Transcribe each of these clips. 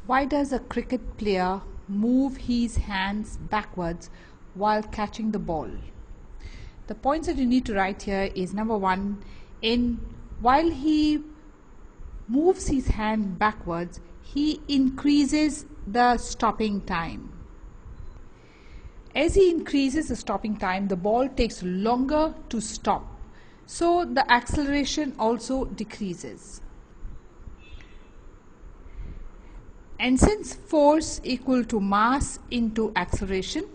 Why does a cricket player move his hands backwards while catching the ball? The points that you need to write here is number one, while he moves his hand backwards, he increases the stopping time. As he increases the stopping time, the ball takes longer to stop. So the acceleration also decreases. And since force equal to mass into acceleration,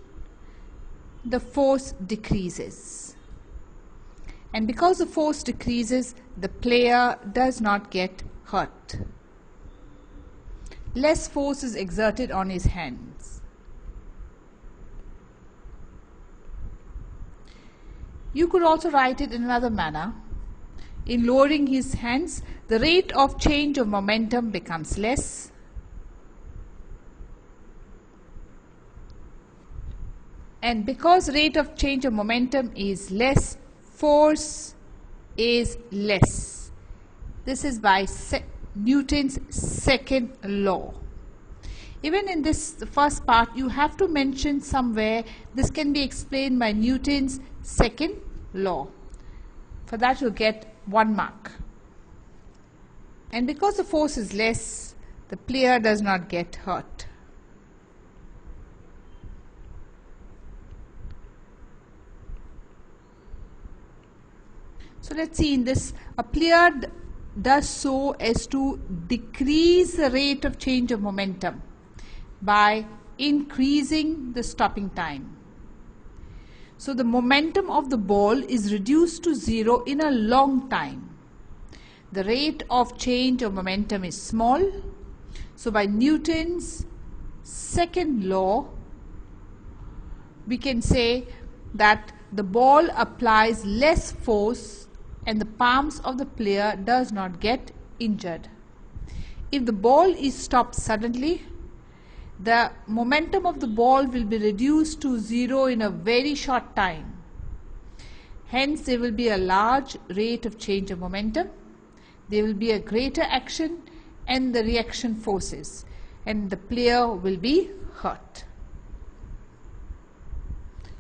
the force decreases. And because the force decreases, the player does not get hurt. Less force is exerted on his hands. You could also write it in another manner. In lowering his hands, the rate of change of momentum becomes less. And because rate of change of momentum is less, force is less. This is by Newton's second law. Even in this first part, you have to mention somewhere this can be explained by Newton's second law. For that you'll get 1 mark. And because the force is less, the player does not get hurt. So let's see in this, a player does so as to decrease the rate of change of momentum by increasing the stopping time. So the momentum of the ball is reduced to 0 in a long time. The rate of change of momentum is small. So by Newton's second law, we can say that the ball applies less force and the palms of the player does not get injured. If the ball is stopped suddenly, the momentum of the ball will be reduced to 0 in a very short time. Hence, there will be a large rate of change of momentum. There will be a greater action and the reaction forces, and the player will be hurt.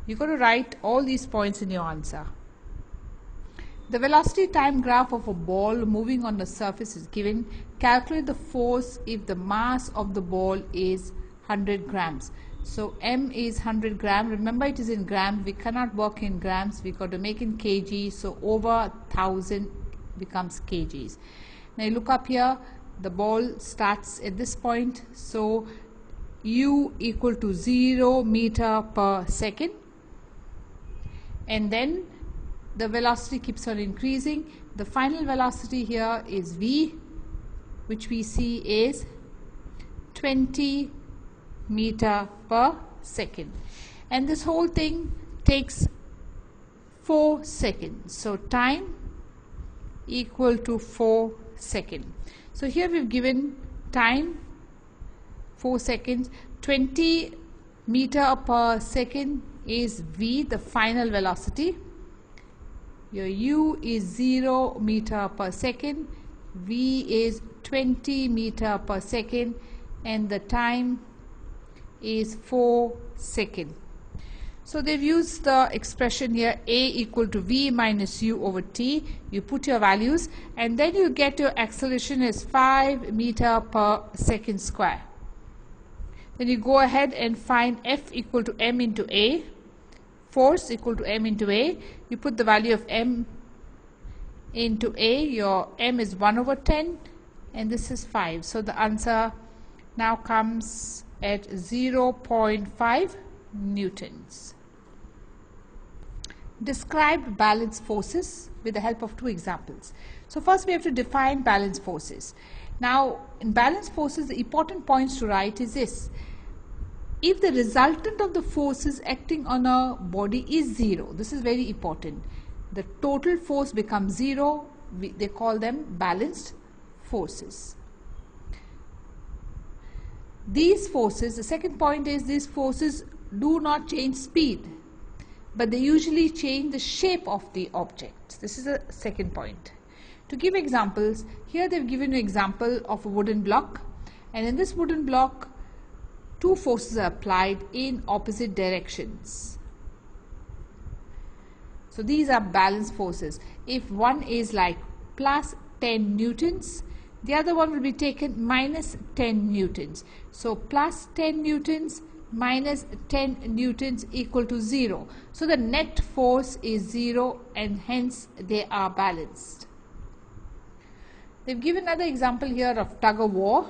You've got to write all these points in your answer. The velocity time graph of a ball moving on the surface is given. Calculate the force if the mass of the ball is 100 grams. So m is 100 gram. Remember, it is in grams. We cannot work in grams. We got to make in kg. So over 1000 becomes kgs. Now you look up here. The ball starts at this point. So u equal to 0 meter per second. And then the velocity keeps on increasing. The final velocity here is v, which we see is 20 meter per second. And this whole thing takes 4 seconds. So time equal to 4 seconds. So here we've given time 4 seconds. 20 meter per second is v, the final velocity. Your u is 0 meter per second, v is 20 meter per second, and the time is 4 seconds. So they've used the expression here a equal to v minus u over t. You put your values and then you get your acceleration as 5 meter per second square. Then you go ahead and find F equal to m into a, force equal to m into a. You put the value of m into a. Your m is 1 over 10 and this is 5. So the answer now comes at 0.5 newtons. Describe balance forces with the help of 2 examples. So first we have to define balance forces. Now in balance forces, the important points to write is this. If the resultant of the forces acting on a body is 0, this is very important. The total force becomes 0. They call them balanced forces. These forces, the second point is, these forces do not change speed, but they usually change the shape of the object. This is the second point. To give examples, here they've given an example of a wooden block, and in this wooden block, two forces are applied in opposite directions. So these are balance forces. If one is like plus 10 newtons, the other one will be taken minus 10 newtons. So plus 10 newtons minus 10 newtons equal to 0. So the net force is 0, and hence they are balanced. They've given another example here of tug of war.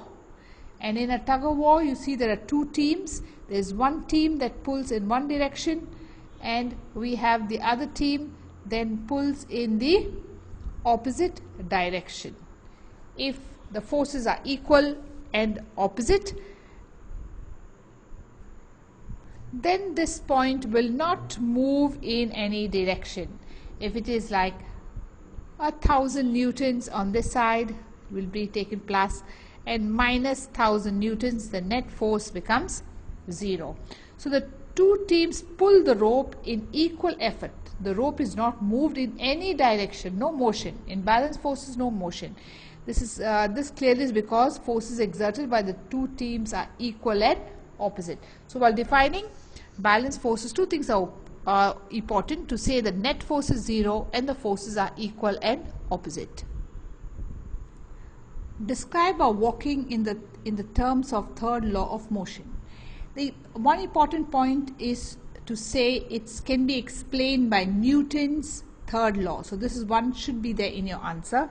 And in a tug of war, you see there are two teams. There's one team that pulls in one direction, and we have the other team then pulls in the opposite direction. If the forces are equal and opposite, then this point will not move in any direction. If it is like 1000 newtons on this side, will be taken plus, and minus 1000 newtons, the net force becomes 0. So the two teams pull the rope in equal effort. The rope is not moved in any direction, no motion. In balance forces, no motion. This clearly is because forces exerted by the two teams are equal and opposite. So while defining balance forces, two things are important: to say the net force is 0 and the forces are equal and opposite. Describe our walking in the terms of third law of motion. The one important point is to say it can be explained by Newton's third law. So this is one should be there in your answer.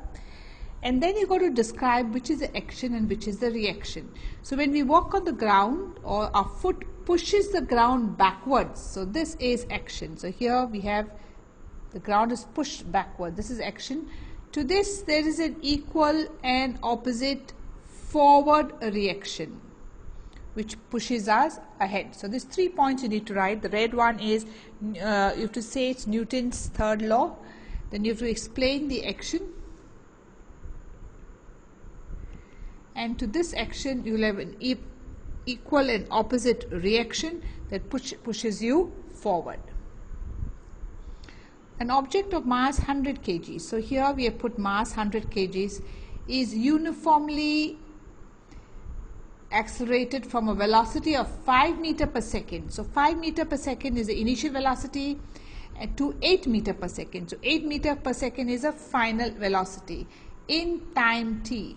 And then you got to describe which is the action and which is the reaction. So when we walk on the ground, or our foot pushes the ground backwards, so this is action. So here we have the ground is pushed backward. This is action. To this there is an equal and opposite forward reaction, which pushes us ahead. So these 3 points you need to write. The red one is you have to say it's Newton's third law. Then you have to explain the action. And to this action you will have an equal and opposite reaction that pushes you forward. An object of mass 100 kg. So here we have put mass 100 kg is uniformly accelerated from a velocity of 5 meter per second. So 5 meter per second is the initial velocity, to 8 meter per second. So 8 meter per second is a final velocity in time t.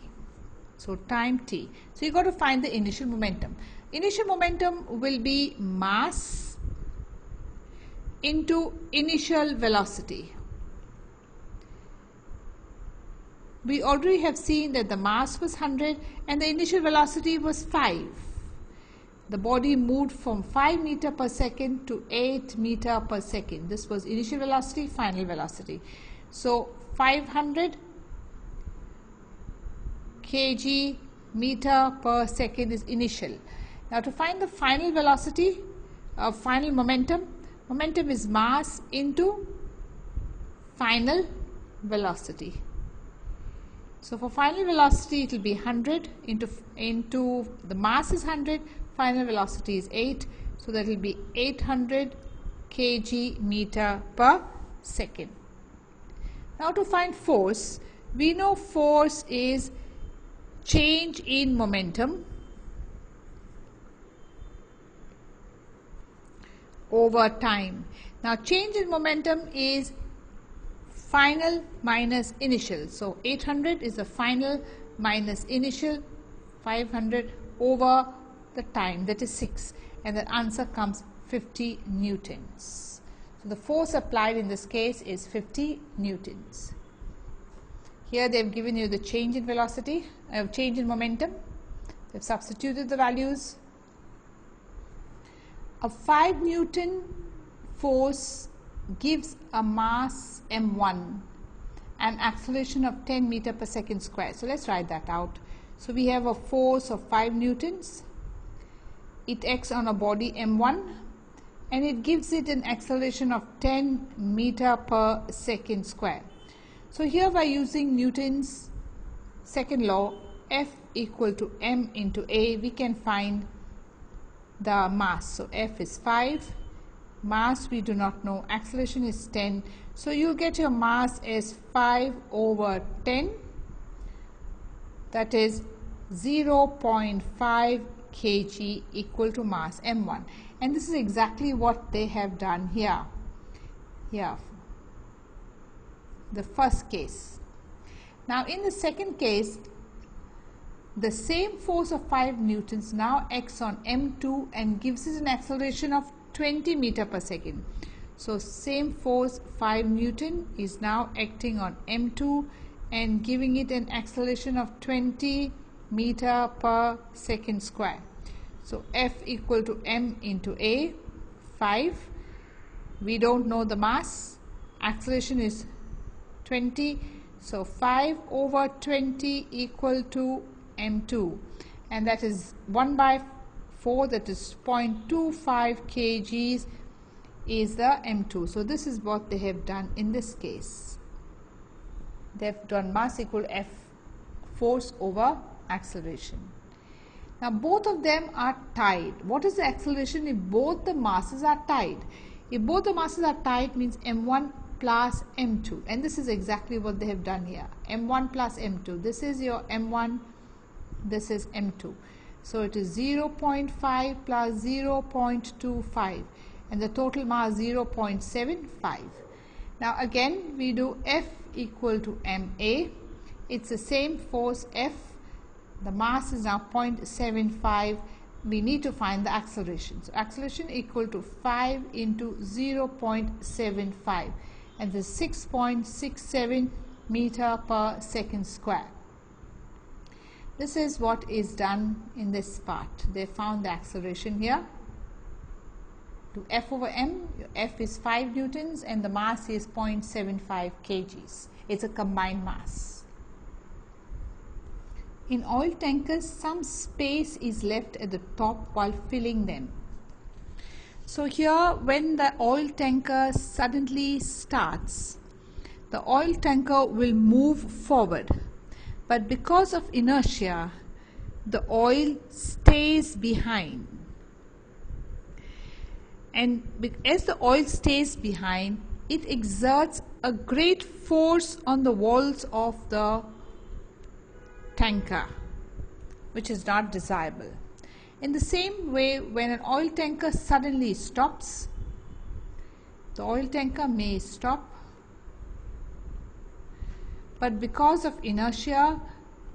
So time t. So you got to find the initial momentum. Initial momentum will be mass into initial velocity. We already have seen that the mass was 100 and the initial velocity was 5. The body moved from 5 meter per second to 8 meter per second. This was initial velocity, final velocity. So 500 kg meter per second is initial. Now to find the final velocity, final momentum, momentum is mass into final velocity. So for final velocity it will be 100 into the mass is 100, final velocity is 8, so that will be 800 kg meter per second. Now to find force, we know force is change in momentum over time. Now change in momentum is final minus initial. So 800 is the final minus initial, 500 over the time, that is 6, and the answer comes 50 newtons. So the force applied in this case is 50 newtons. Here they have given you the change in velocity, change in momentum. They have substituted the values. A 5 Newton force gives a mass m1 and acceleration of 10 meter per second square. So let's write that out. So we have a force of 5 newtons. It acts on a body m1 and it gives it an acceleration of 10 meter per second square. So here by using Newton's second law, F equal to m into a, we can find the mass. So F is 5, mass we do not know, acceleration is 10. So you get your mass as 5 over 10, that is 0.5 kg equal to mass m1, and this is exactly what they have done here. The first case. Now in the second case, the same force of 5 newtons now acts on m2 and gives it an acceleration of 20 meter per second. So same force 5 newton is now acting on m2 and giving it an acceleration of 20 meter per second square. So F equal to m into a, 5. We don't know the mass. Acceleration is 20. So 5 over 20 equal to m2, and that is 1 by 4, that is 0.25 kgs is the m2. So this is what they have done in this case. They have done mass equal F, force over acceleration. Now both of them are tied. What is the acceleration if both the masses are tied? If both the masses are tied, means m1 plus m2, and this is exactly what they have done here. m1 plus m2. This is your m1, this is m2. So it is 0.5 plus 0.25, and the total mass 0.75. Now again we do F equal to ma. It's the same force F. The mass is now 0.75. We need to find the acceleration. So acceleration equal to 5 into 0.75, and this is 6.67 meter per second square. This is what is done in this part. They found the acceleration here to F over m. F is 5 newtons and the mass is 0.75 kgs. It's a combined mass. In oil tankers, some space is left at the top while filling them. So here, when the oil tanker suddenly starts, the oil tanker will move forward, but because of inertia, the oil stays behind. And as the oil stays behind, it exerts a great force on the walls of the tanker, which is not desirable. In the same way, when an oil tanker suddenly stops, the oil tanker may stop, but because of inertia,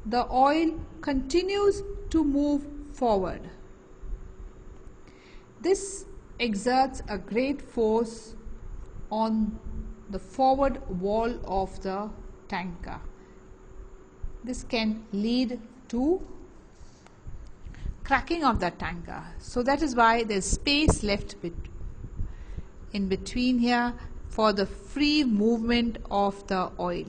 the oil continues to move forward. This exerts a great force on the forward wall of the tanker. This can lead to cracking of the tanker. So that is why there is space left in between here for the free movement of the oil.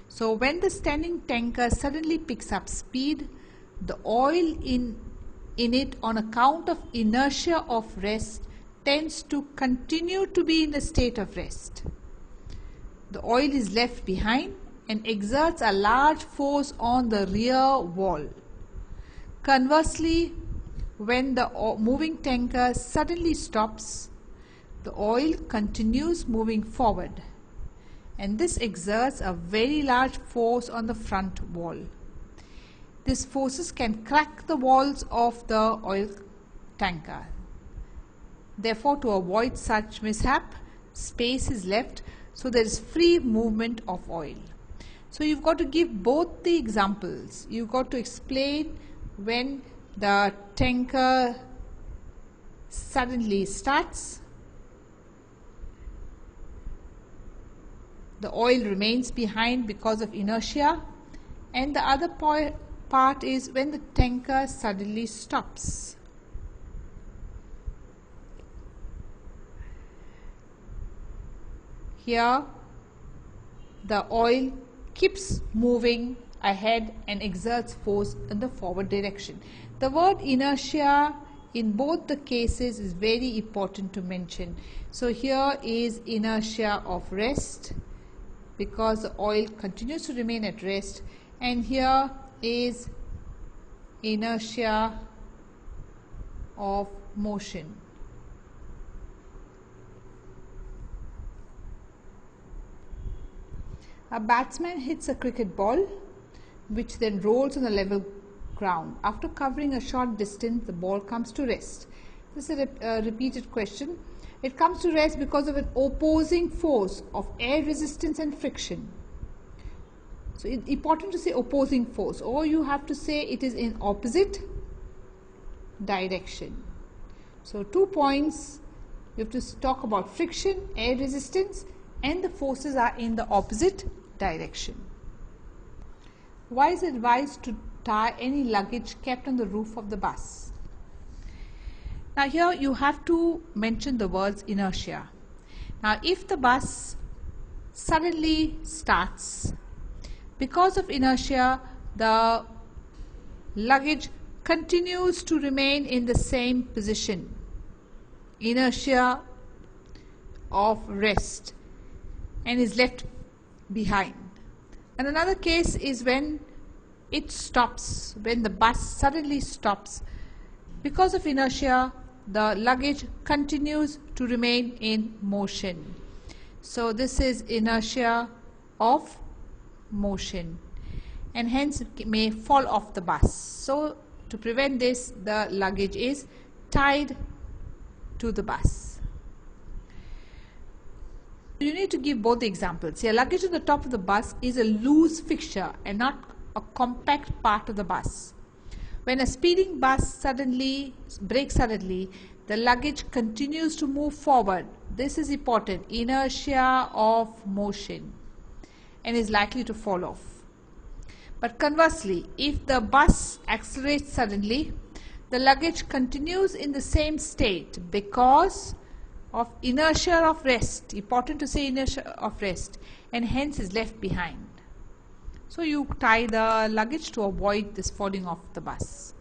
So when the standing tanker suddenly picks up speed, the oil in it, on account of inertia of rest, tends to continue to be in the state of rest. The oil is left behind and exerts a large force on the rear wall. Conversely, when the moving tanker suddenly stops, the oil continues moving forward, and this exerts a very large force on the front wall. These forces can crack the walls of the oil tanker. Therefore, to avoid such mishap, space is left so there is free movement of oil. So you've got to give both the examples. You've got to explain when the tanker suddenly starts, the oil remains behind because of inertia, and the other part is when the tanker suddenly stops. Here the oil keeps moving ahead and exerts force in the forward direction. The word inertia in both the cases is very important to mention. So here is inertia of rest, because the oil continues to remain at rest, and here is inertia of motion. A batsman hits a cricket ball which then rolls on the level ground. After covering a short distance, the ball comes to rest. This is a repeated question. It comes to rest because of an opposing force of air resistance and friction. So it's important to say opposing force, or you have to say it is in opposite direction. So 2 points, you have to talk about friction, air resistance, and the forces are in the opposite direction. Why is it advised to tie any luggage kept on the roof of the bus? Now here you have to mention the words inertia. Now if the bus suddenly starts, because of inertia, the luggage continues to remain in the same position. Inertia of rest, and is left behind. And another case is when it stops, when the bus suddenly stops. Because of inertia, the luggage continues to remain in motion. So this is inertia of motion, and hence it may fall off the bus. So to prevent this, the luggage is tied to the bus. You need to give both the examples. Here, luggage on the top of the bus is a loose fixture and not a compact part of the bus. When a speeding bus brakes suddenly, the luggage continues to move forward. This is important, inertia of motion, and is likely to fall off. But conversely, if the bus accelerates suddenly, the luggage continues in the same state because of inertia of rest. Important to say inertia of rest, and hence is left behind. So you tie the luggage to avoid this falling off the bus.